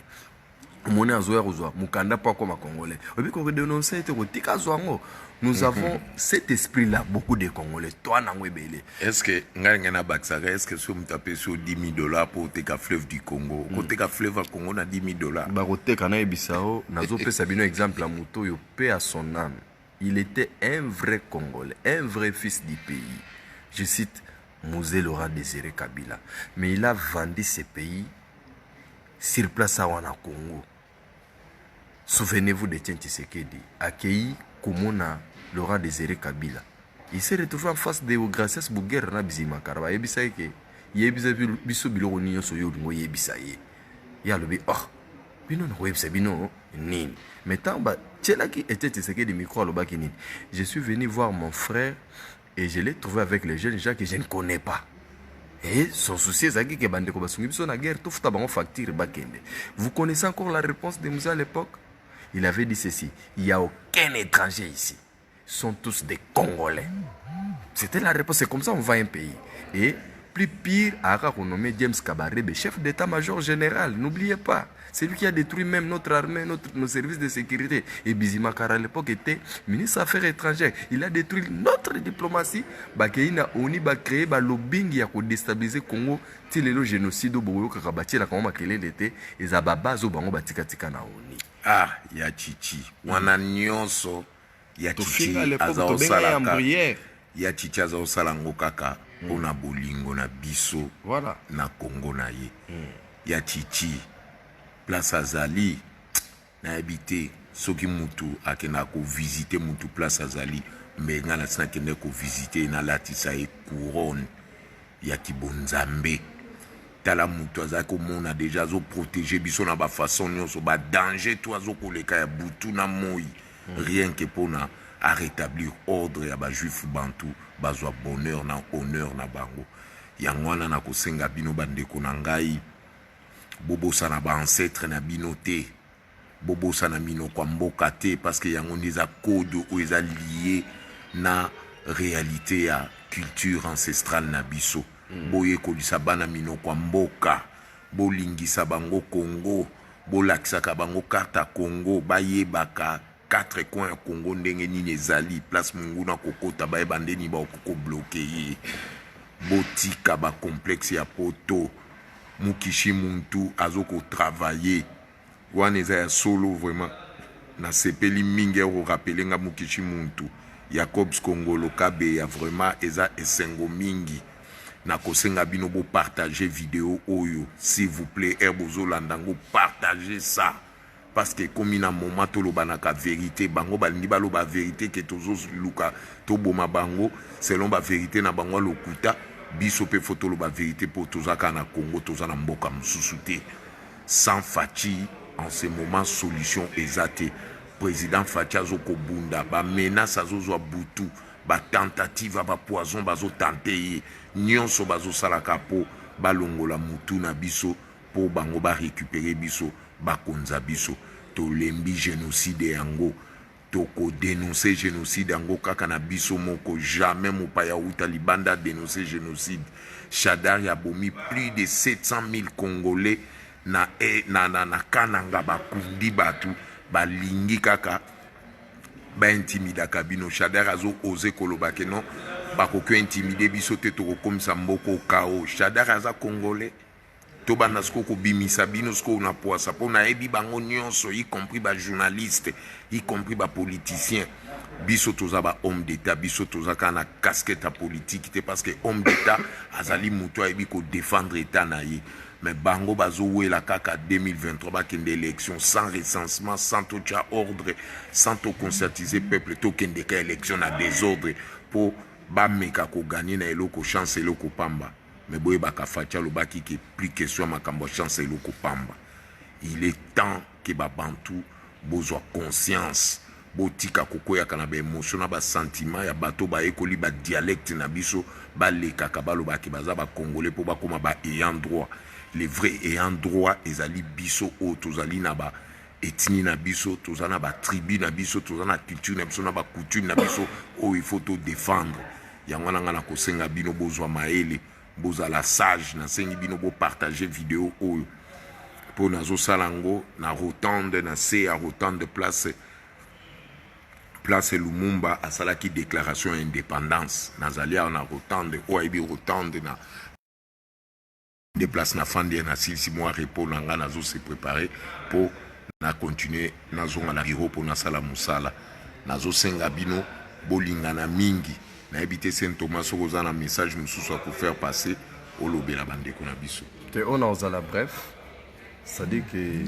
B: omoni azoya kozwa mukanda pa comme congolais obi ko dénoncer te ko tika zwango. Nous avons cet esprit-là, beaucoup de Congolais. Toi,
A: est-ce que est-ce que si on tape sur $10,000 pour te fleuve du Congo, côté ka fleuve du Congo na $10,000.
B: Barote kana Bissau, nazo pe sabino exemple la moto yo paix à son âme. Il était un vrai Congolais, un vrai fils du pays. Je cite Mosé Laurent Désiré Kabila, mais il a vendu ce pays sur place à Wana Congo. Souvenez-vous de Tien Tshisekedi, accueilli Komona Laurent Désiré Kabila. Il s'est retrouvé en face de Gracias Bouguer na bizima karaba yebisa ke yebisa biso biloko ninyo so yo ngo yebisa ye. Ya lobi bino no yebisa bino nini. Maintenant ba tchela ki était Tshisekedi micro lobaki nini. Je suis venu voir mon frère et je l'ai trouvé avec les jeunes gens que je ne connais pas. Et son souci est que bande ko basungi biso na guerre tout futa bango facture bakende. Vous connaissez encore la réponse de Moussa à l'époque? Il avait dit ceci, il n'y a aucun étranger ici. Ils sont tous des Congolais. C'était la réponse, c'est comme ça on va un pays. Et plus pire, Ara renommé James Kabarebe, chef d'état-major général, n'oubliez pas. C'est lui qui a détruit même notre armée, nos services de sécurité. Et Bizimakara à l'époque était ministre des Affaires étrangères. Il a détruit notre diplomatie. Bakeina Oni ba créé ba lobbying ya ko déstabiliser Congo. Ti lelo génocide boyo kakabati la kama makele l'été et za babazo bango batika tika na Oni.
A: Ah, ya chichi. Wana nyonso ya chichi
B: aza salaka.
A: Ya chichi aza salango kaka pona bolingo na biso.
B: Voilà.
A: Na Congo na ye. Ya chichi place azali na habité soki mutu akena ko visiter mutu place azali mbenga na sina kende ko visiter na latisa e couronne ya kibonzambe tala mutu azako mona déjà zo protéger biso na ba façon nyonso ba danger to azoko leka ya butu na moi rien que pona à rétablir ordre ya ba juif bantu bazwa bonheur na honneur na bango yango wana na kosenga bino bandeko na ngai bobosana ba ancêtre na bino te, bobosana minoko ya mboka te, parce que yango nde eza code oyo eza lié na réalité ya culture ancestrale na biso. Boyekolisa bana minoko ya mboka, bolingisa bango Congo, bolakisaka bango carte ya Congo, bayebaka 4 coins ya Congo ndenge nini ezali, place monguna kokota bayeba ndeni bakoko bloke ye. Botika ba complexe ya poto, mukishi muntu azoko travailler wana eza ya solo vraiment na sepeli mingi ero rappeler nga mukishi muntu Jacobs Kongolo Kabe ya vraiment eza esengo mingi na kosenga bino bo partager vidéo oyo s'il vous plaît erbozo landango partager ça parce que comme na moment to lobanaka vérité bango balingi baloba vérité ke tozo luka to boma bango selon ba vérité na bango lokuta biso pe photo loba vérité pour tozaka na Congo tozana mboka mususu te. Sans Fachi en ce moment solution ezate. Président Fachi azoko bunda ba menace azozwa butu ba tentative ba poison bazo tenter nyonso bazo salaka po balongola mutu na biso po bango ba récupérer biso ba konza biso to lembi génocide yango toko dénoncer génocide yango kaka na biso moko jamais mopaya uta libanda dénoncer génocide. Chadar ya bomi plus de 700 000 Congolais na kananga bakundi batu balingi kaka ba intimida kabino. Chadar azo ose koloba ke non bakoki intimider biso te tokokomisa mboko kao. Chadar aza Congolais to banda sko ko bimisa bino sko na poasa po na ebi bango nyonso y compris ba journaliste y compris ba politicien biso toza ba homme d'état biso toza kana casquette politique te parce que homme d'état azali muto ebi ko défendre état na ye. Mais bango bazo wela kaka 2023 ba kende élection sans recensement, sans tout ordre, sans tout conscientiser peuple to kende ka élection na désordre pour ba meka ko gagner na eloko chance eloko pamba. Mais boye baka Fachi lobaki ki plus question makambo chance eloko pamba. Il est temps que ba bantu bozwa conscience botika kokoya kana ba émotion na ba sentiment ya bato ba ekoli ba dialecte na biso ba leka ka balobaki baza ba congolais po ba koma ba ayant droit. Les vrais ayant droit ezali biso o tozali na ba ethnie na biso tozana ba tribu na biso tozana culture na biso na ba coutume na biso o il faut to défendre. Yango na kosenga bino bozwa maele bozala sage na sengi bino bo partager vidéo oyo po nazo salango na rotonde na se a rotonde place Lumumba asalaki déclaration indépendance nazali na rotonde o ebi rotonde na des places na fandi na 6 mois repos nanga nazo se préparer pour na continuer nazo na bureau pour na sala musala nazo senga bino bolingana mingi na ebité Saint Thomas oza na message mususu pour faire passer au lobby la bande ko na biso
B: te on a la bref ça dit que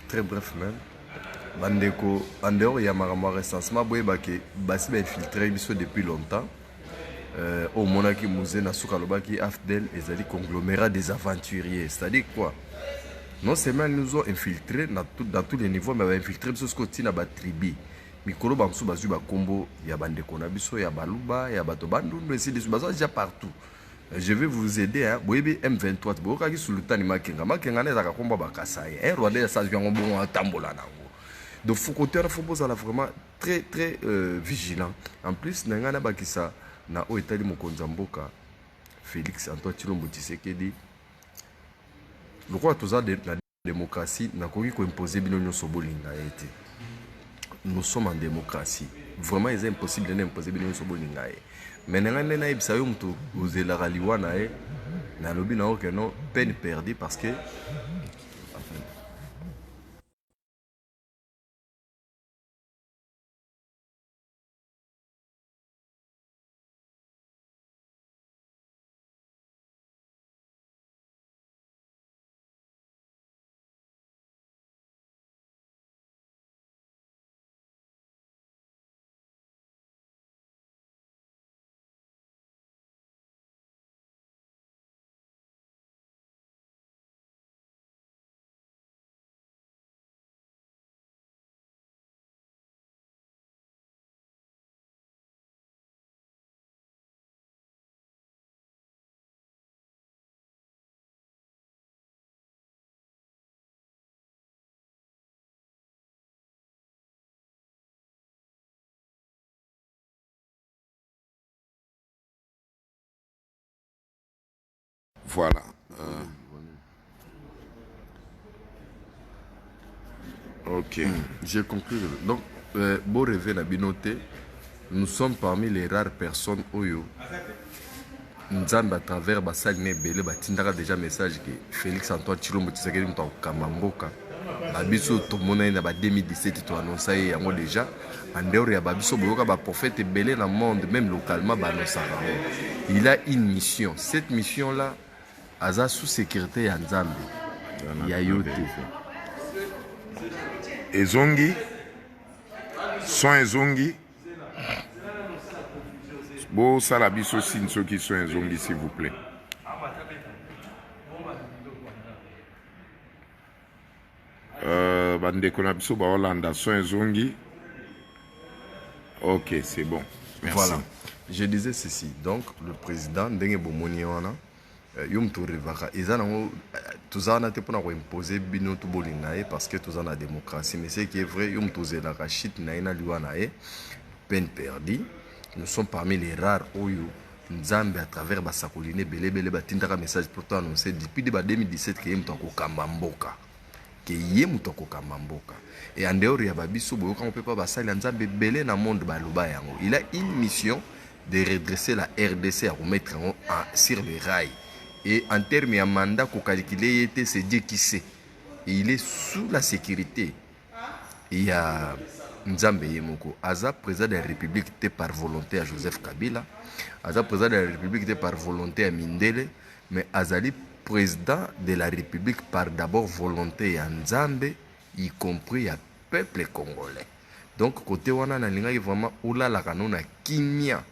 B: très bref même bandeko en dehors ya makambo recensement boyeba ke basi ba infiltré biso depuis longtemps au monaki musée na suka lobaki afdel ezali conglomérat des aventuriers, c'est-à-dire quoi? Non seulement ils nous ont infiltrés dans tous les niveaux, mais infiltré biso ce côté na ba tribu mikolo bamsu bazu ba kombo ya bandeko na biso ya baluba ya bato bandundu ainsi de suite bazo déjà partout. Je vais vous aider hein boyebi M23 bokaki sultani makenga na ezaka kombo bakasai Rwanda ya sa yango bongo atambola nango. Donc faut côté faut poser vraiment très vigilant. En plus nangana bakisa na o etali mokonzi mboka Félix Antoine Tshilombo Tshisekedi lokwa toza la démocratie na koki ko imposer bino nyonso bolinga ete nous sommes en démocratie vraiment c'est impossible d'imposer bino nyonso bolinga e mais nangana na ebisa yo mtu ozela raliwa na e na lobi na okeno peine perdue parce que
A: Voilà. Ok.
B: J'ai conclu. Donc, beau rêver la binoté, nous sommes parmi les rares personnes Oyo. Nzambe à travers Basagne Bele, Batindara déjà message que Félix Antoine Chilombo Tshisekedi Mouta Kamamboka. Babiso Tomona na 2017 tu annoncé yango déjà. En dehors ya Babiso Boyoka ba prophète Bele dans le monde, même localement Banosa. Il a une mission. Cette mission là, Aza sous sécurité ya Nzambe. Ya yote.
A: Ezongi. Son Ezongi. Bon, ça la biso sin ceux qui sont Ezongi, s'il vous plaît. Bandeko na biso ba Hollanda son Ezongi. Ok, c'est bon. Merci.
B: Voilà. Je disais ceci. Donc, le président, Ndenge Bomoni wana, yom touré vaka. Ezanango, tous en a été pour imposer bino tout bolingae parce que tous en a démocratie. Mais c'est qui est vrai, yom tous la rachit naina luanae, peine perdue. Nous sommes parmi les rares Oyo. Nzambe à travers Basakoline, Bele Batindara message pour toi annoncé depuis 2017 que Yemtoko Kambamboka. Que Yemtoko Kambamboka. Et en dehors, il y a Babiso, on ne peut pas basser Nzambe Bele dans le monde Baloba Yango. Il a une mission de redresser la RDC à remettre sur les rails. Et en termes de mandat, qu'on calcule, c'est Dieu qui sait. Et il est sous la sécurité. Il y a Nzambe Yemoko. Aza, président de la République, était par volonté à Joseph Kabila. Aza, président de la République, était par volonté à Mindele. Mais Azali, président de la République, par d'abord volonté à Nzambe, y compris à peuple congolais. Donc, côté wana na linga vraiment oula la kanona kimia,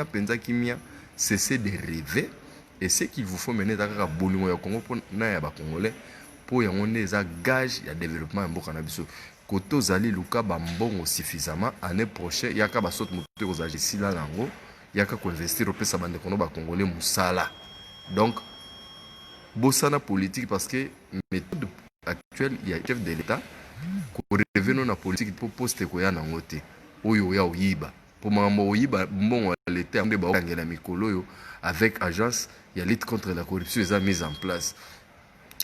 B: penza kimia, cessez de rêver. Et ce qu'il vous faut mener dans le Bolongo ya Congo pour na ya ba congolais pour yangone eza gage ya développement mboka na biso. Côté ozali luka ba mbongo suffisamment année prochaine yaka ba saute moto ozali sila lango yaka ko investir au pesa bande kono ba congolais musala. Donc bossana politique parce que méthode actuelle il y a chef de l'état ko revenons na politique pour poster ko ya nango te oyo ya oyiba pour mambo oyiba mbongo l'état ambe ba ngela mikolo yo avec agence il y a lutte contre la corruption ils ont mis en place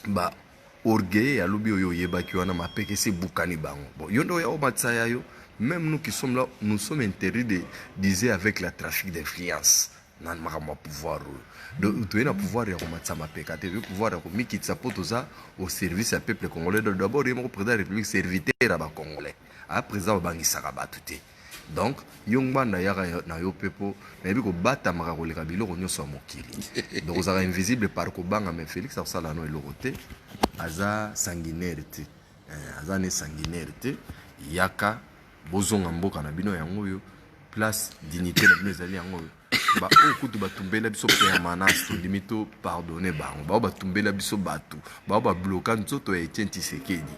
B: ba orgueil ya lobi oyo yeba ki wana mapeke se bukani bango bon yondo ya omatsaya yo même nous qui sommes là nous sommes interdits de diser avec la trafic d'influence nan makama pouvoir donc tu es na pouvoir ya komatsa mapeka te pouvoir ya komikitsa potoza au service du peuple congolais d'abord il est président de la République serviteur ba congolais a président bangisaka batu te. Donc, Yongbanda yara na yo pepo, na yebi ko bata maka koleka biloko nyonso ya mokili. Donc, ozaka invisible par ko banga mais Félix asala no eloko te, aza sanguinaire te. Aza ne sanguinaire te, yaka bozonga mboka na bino yango yo, place dignité na bino ezali yango yo. Ba okutu batumbela biso permanence limito pardonner bango. Ba tumbela biso batu. Ba bloquer nzoto ya Etienne Tshisekedi.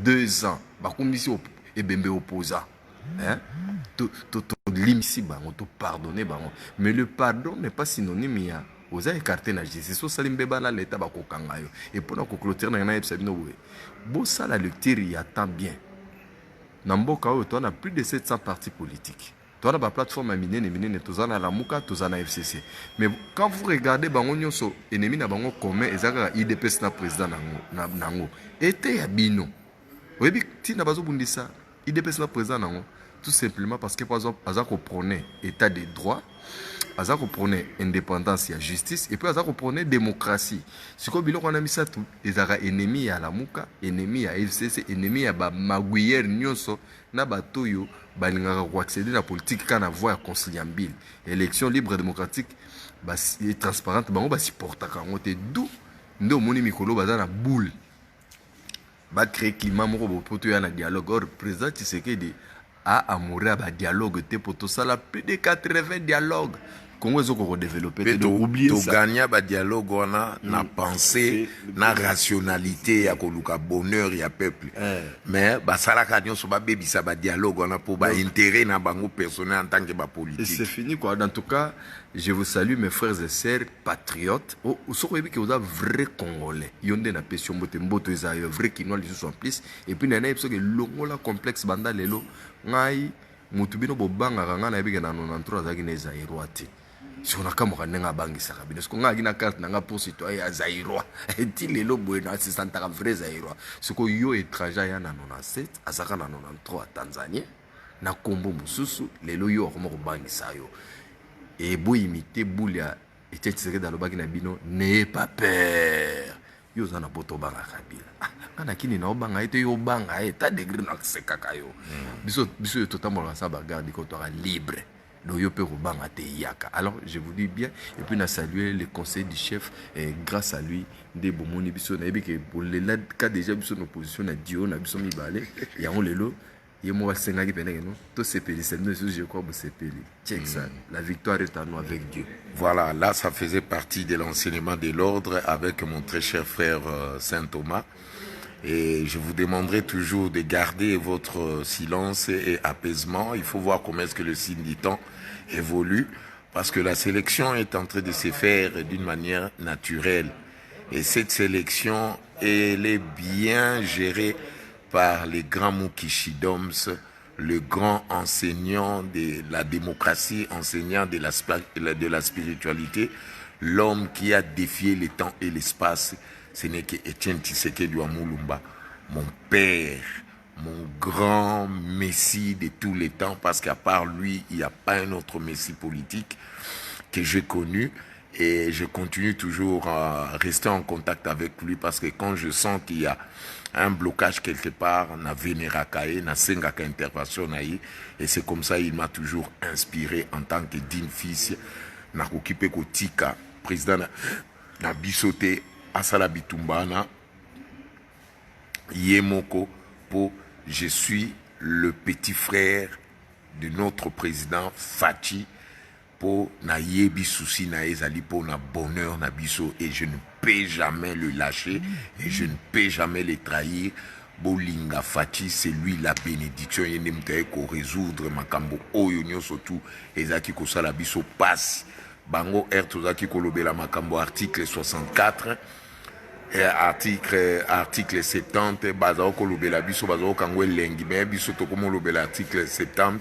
B: 2 ans. Ba komisi ebembe opposant. Hein? Limisi bango, to pardonner bango. Mais le pardon n'est pas synonyme à aux écarté la justice. So salim beba na l'état ba kokanga yo. Et pour na clôturer na na ebsabino we. Bo ça la lecture y attend bien. Namboka o to na plus de 700 partis politiques. To na ba plateforme minene to na la muka to na FCC. Mais quand vous regardez bango nyonso ennemi na bango commun ezaka IDPS na président nango. Était ya bino. Webi tina bazo bundisa IDPS na président nango. Tout simplement parce que par exemple, Azako prenait état de droit, Azako prenait indépendance et justice, et puis Azako prenait démocratie. Ce qu'on a mis ça tout, ils ont ennemi à la Mouka, ennemi à FCC, ennemi à Maguière Nyonso, Nabatoyo, Balingara pour accéder à la politique quand on voit conciliable. Élection libre et démocratique et transparente, on va supporter quand on était d'où nous moni mikolo bazana boule. Va créer climat moko pour tout un dialogue. Or président Tshisekedi a amouré à dialogue te pour tout ça là plus de 80 dialogues Congo est encore développé
A: de
B: oublier ça
A: gagner ba dialogue on na pensée na rationalité ya koluka bonheur ya peuple mais ba sala ka nyonso ba bebisa ba dialogue on pour ba intérêt na bango personnel en tant que ba politique.
B: Et c'est fini quoi. En tout cas, je vous salue mes frères et sœurs patriotes. Vous savez que vous êtes vrai Congolais. Yonde na pession mboto ezayo vrai Kinois les sont plus et puis na parce que longola complexe banda lelo ngai mutubino bobanga ngana yebike na 93 azaki neza erwati. Si on a comme un bangi sarabine, est-ce qu'on a une carte pour citoyen à Zaïrois, et les lobes, c'est un vrai Zaïrois. Ce que yo étranger à 97, à Zara 93 à Tanzanie, na Kombo Mususu, les loyo au bangi sayo. Et beau imiter Boulia, et tu dans le bagui nabino, n'aie pas peur. Yo zana poto banga kabila. Kana kini na obanga ete yo banga eta degré na sekaka yo. Biso totalement ça bagarde ko to libre. Donc yo peut obanga te yaka. Alors je vous dis bien et puis na saluer le conseil du chef et grâce à lui des bomoni biso na que pour les là cas déjà biso nos position na dio na biso mi balé ya on lelo et moi senga ki pene no to sepeli c'est nous je crois que sepeli. Check ça. La victoire est à nous avec Dieu.
A: Voilà, là ça faisait partie de l'enseignement de l'ordre avec mon très cher frère Saint Thomas. Et je vous demanderai toujours de garder votre silence et apaisement. Il faut voir comment est-ce que le signe du temps évolue. Parce que la sélection est en train de se faire d'une manière naturelle. Et cette sélection, elle est bien gérée par les grands Mukishidoms, le grand enseignant de la démocratie, enseignant de la spiritualité, l'homme qui a défié le temps et l'espace. Ce n'est que Etienne Tshisekedi Mulumba, mon père, mon grand messie de tous les temps, parce qu'à part lui, il n'y a pas un autre messie politique que j'ai connu. Et je continue toujours à rester en contact avec lui, parce que quand je sens qu'il y a un blocage quelque part, na vénérakae, na sengaka intervention naï, et c'est comme ça il m'a toujours inspiré en tant que digne fils, na occupé kotika, président na bisoté, Asala Bitumbana, Yemoko, pour je suis le petit frère de notre président Fachi, pour na yebi souci na ezali pour na bonheur na biso, et je ne peux jamais le lâcher et je ne peux jamais le trahir. Bolinga Fachi, c'est lui la bénédiction, il ne me ko résoudre makambo oyo nyonso tout ezaki ko sala biso passe bango ertozaki ko lobela makambo article 64 article 70 bazao ko lobela biso bazao kango elengi mais biso to komo lobela article 70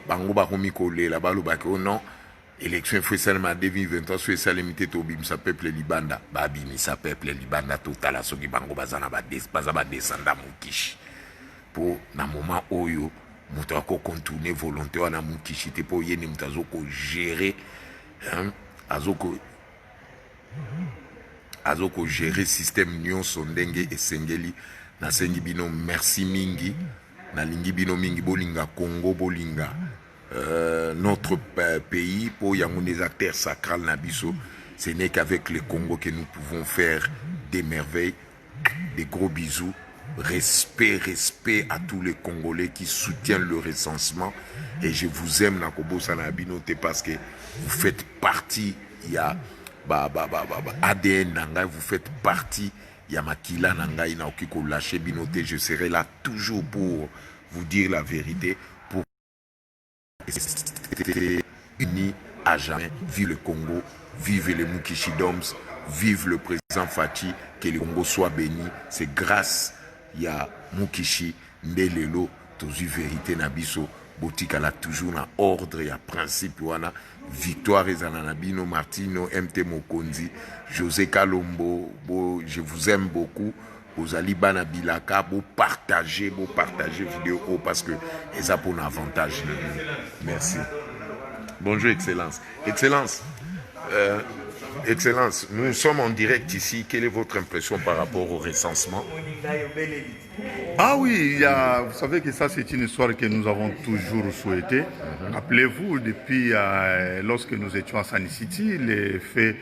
A: bango ba komi ko lela baloba ko non élection faut seulement 2023 soit ça limité to bimisa peuple libanda ba bimisa peuple libanda total soki bango bazana ba descendre Mukishi pour na moment oyo muto ko contourner volonté wana Mukishi te po yene mutazo ko gérer azoko gérer système nyonso ndenge esengeli na sengi bino merci mingi na lingi bino mingi bolinga Congo bolinga notre pays pour yango des acteurs sacrales na biso. Ce n'est qu'avec le Congo que nous pouvons faire des merveilles. Des gros bisous, respect à tous les Congolais qui soutiennent le recensement, et je vous aime Nakobo Sanabinote parce que vous faites partie, il y a ADN Nanga, vous faites partie, il y a Makila Nanga, il n'a aucun lâché Binote, je serai là toujours pour vous dire la vérité, pour unis à jamais. Vive le Congo, vive les Mukishidoms, vive le président Fachi, que le Congo soit béni. C'est grâce à Mukishi, Ndelelo, tozu vérité nabiso, botika la toujours na ordre et à principe wana, victoire et Zananabino, Martino, MT Mokonzi, José Kalombo, je vous aime beaucoup. Aux Alibana Bilaka, vous partagez vidéo parce que ça pour un avantage. Merci. Bonjour, Excellence. Excellence, nous sommes en direct ici. Quelle est votre impression par rapport au recensement?
C: Ah oui, vous savez que ça c'est une histoire que nous avons toujours souhaité. Rappelez-vous, depuis lorsque nous étions à Sani City, le fait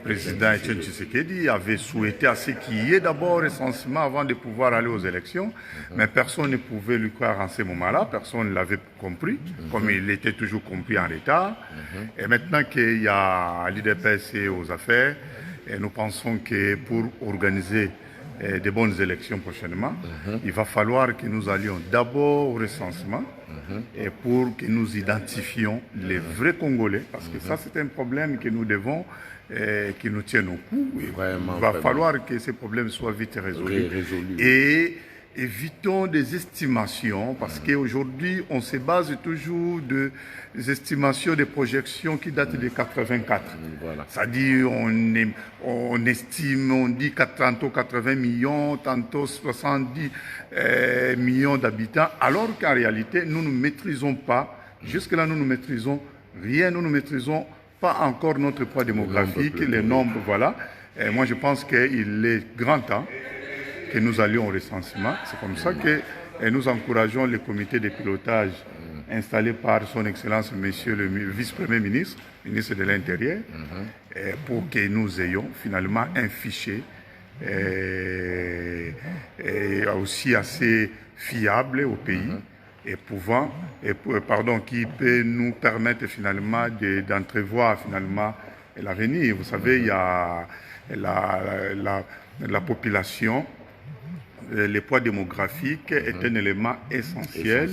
C: président Etienne Tshisekedi avait souhaité à ce qu'il y ait d'abord recensement avant de pouvoir aller aux élections, mais personne ne pouvait lui croire en ce moment-là, personne ne l'avait compris, comme il était toujours compris en retard. Et maintenant qu'il y a l'IDPS aux affaires, et nous pensons que pour organiser de bonnes élections prochainement, il va falloir que nous allions d'abord au recensement et pour que nous identifions les vrais Congolais, parce que ça c'est un problème que nous devons, qui nous tienne au cou. Il va falloir que ces problèmes soient vite résolus. Et évitons des estimations, parce qu'aujourd'hui, on se base toujours des estimations, des projections qui datent de 84.
A: Voilà.
C: C'est-à-dire, on estime, on dit tantôt 80 millions, tantôt 70 millions d'habitants, alors qu'en réalité, nous ne maîtrisons pas, jusque-là, nous ne maîtrisons rien, nous ne maîtrisons pas encore notre poids démographique, les nombres, voilà. Et moi, je pense qu'il est grand temps que nous allions au recensement. C'est comme ça que nous encourageons le comité de pilotage installé par son Excellence, Monsieur le Vice-Premier ministre, ministre de l'Intérieur, pour que nous ayons finalement un fichier aussi assez fiable au pays et qui peut nous permettre finalement d'entrevoir finalement l'avenir. Vous savez, il y a la population. Le poids démographique est un élément essentiel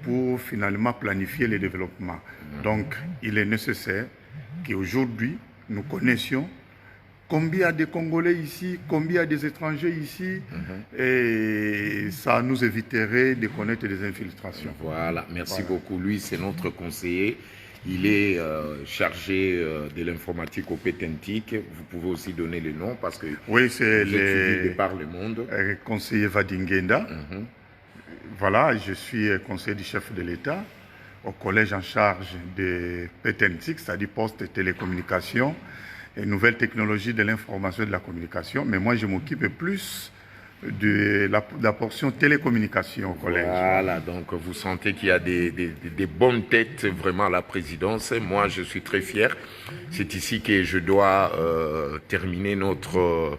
C: pour finalement planifier le développement. Donc, il est nécessaire qu'aujourd'hui, nous connaissions combien il y a de Congolais ici, combien il y a des étrangers ici, et ça nous éviterait de connaître des infiltrations.
A: Voilà, merci beaucoup. Lui, c'est notre conseiller. Il est chargé de l'informatique au Pétentique. Vous pouvez aussi donner le nom parce que
C: oui, c'est
A: le par le monde.
C: Conseiller Vadingenda. Voilà, je suis conseiller du chef de l'État au collège en charge de Pétentique, c'est-à-dire poste et télécommunications et nouvelles technologies de l'information et de la communication. Mais moi, je m'occupe plus de la portion télécommunication au collège.
A: Voilà, donc vous sentez qu'il y a des bonnes têtes vraiment à la présidence. Moi, je suis très fier. C'est ici que je dois terminer notre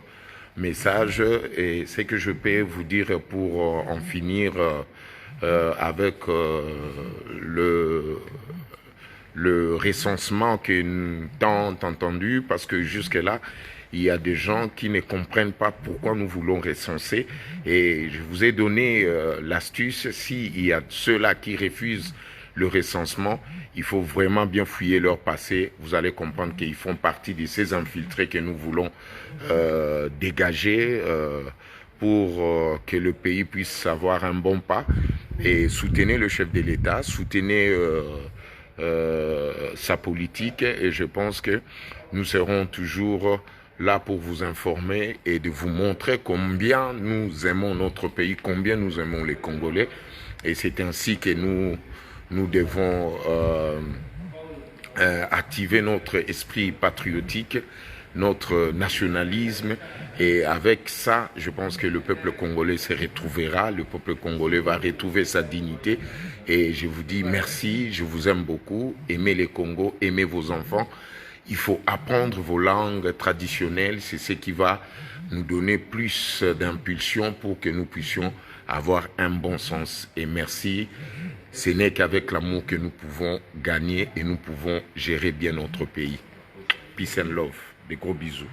A: message. Et ce que je peux vous dire pour en finir avec le recensement que nous tant entendu, parce que jusque-là, il y a des gens qui ne comprennent pas pourquoi nous voulons recenser. Et je vous ai donné l'astuce. S'il y a ceux-là qui refusent le recensement, il faut vraiment bien fouiller leur passé. Vous allez comprendre qu'ils font partie de ces infiltrés que nous voulons dégager pour que le pays puisse avoir un bon pas. Et soutenez le chef de l'État, soutenez sa politique. Et je pense que nous serons toujours là pour vous informer et de vous montrer combien nous aimons notre pays, combien nous aimons les Congolais. Et c'est ainsi que nous devons activer notre esprit patriotique, notre nationalisme. Et avec ça, je pense que le peuple congolais se retrouvera, le peuple congolais va retrouver sa dignité. Et je vous dis merci, je vous aime beaucoup, aimez les Congos, aimez vos enfants. Il faut apprendre vos langues traditionnelles, c'est ce qui va nous donner plus d'impulsion pour que nous puissions avoir un bon sens. Et merci, ce n'est qu'avec l'amour que nous pouvons gagner et nous pouvons gérer bien notre pays. Peace and love, des gros bisous.